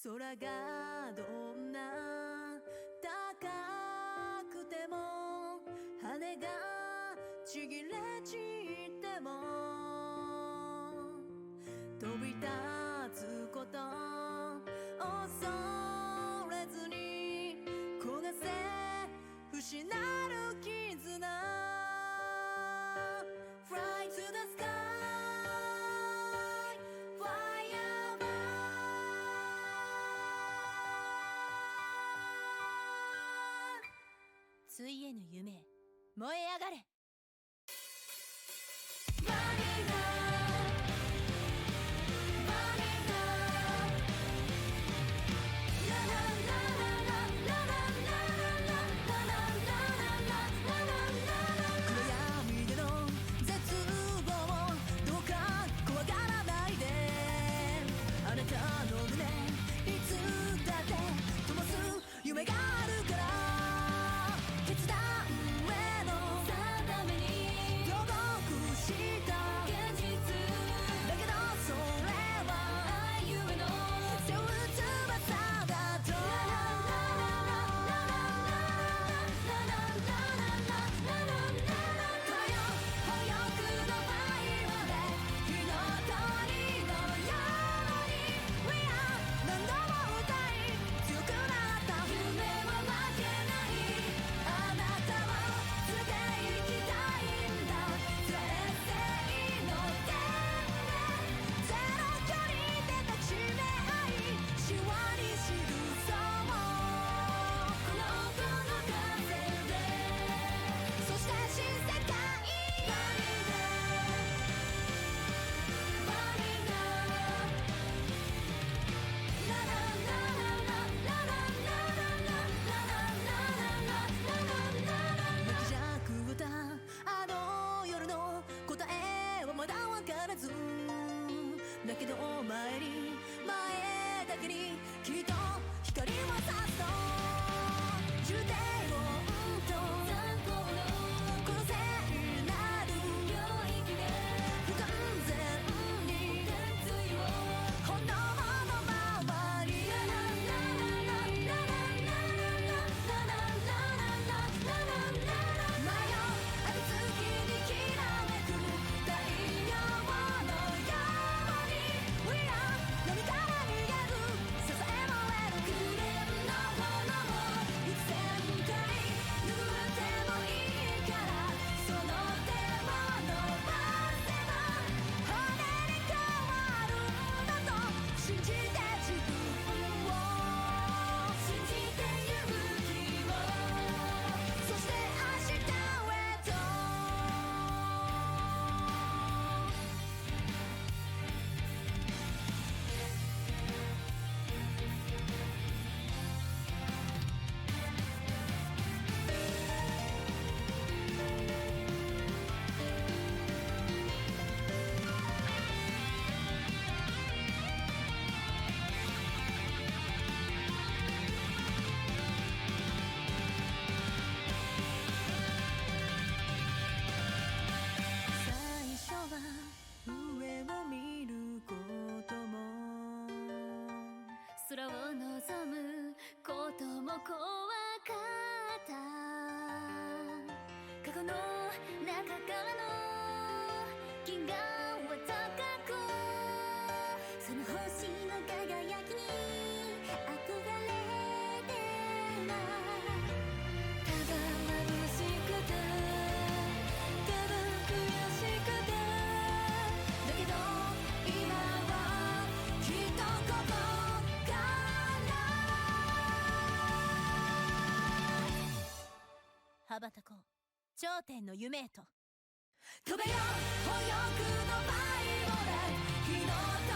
空がどんな高くても羽がちぎれ散っても飛び立つこと恐れずに焦がせ不死なる絆 Fly to the sky Fly above ついえぬ夢燃え上がれ夢があるから決断への定めに努力した現実だけどそれは愛ゆえの背負う翼だとこよ保育のファイまで火の鳥のように We are 何度も歌い強くなった夢は負けないあなたは連れて行きたいんだ全盛の天でゼロ距離で抱きしめ合いシワに記そうこの音の風でそして新世界バニラバニラララララララ泣きじゃくったあの夜の答えはまだわからずだけど前に前だけにきっと光は差すと重低音と残光のこの聖なる領域で不完全に鉄槌を炎のままにある月にきらめく太陽のように We are 何から逃げる支えも得る紅の炎をいつ千回拭ってもいいからその手を伸ばせば骨に変わるんだと信じて自分を信じて勇気をそして明日へと最初は上を見ることも空を望むことも怖かった過去の中からの銀河は高くその星の輝きに憧れてなただ眩しくてただ悔しくてだけど今はきっとここから羽ばたこう頂点の夢へと飛べよ保翼のバイオで火の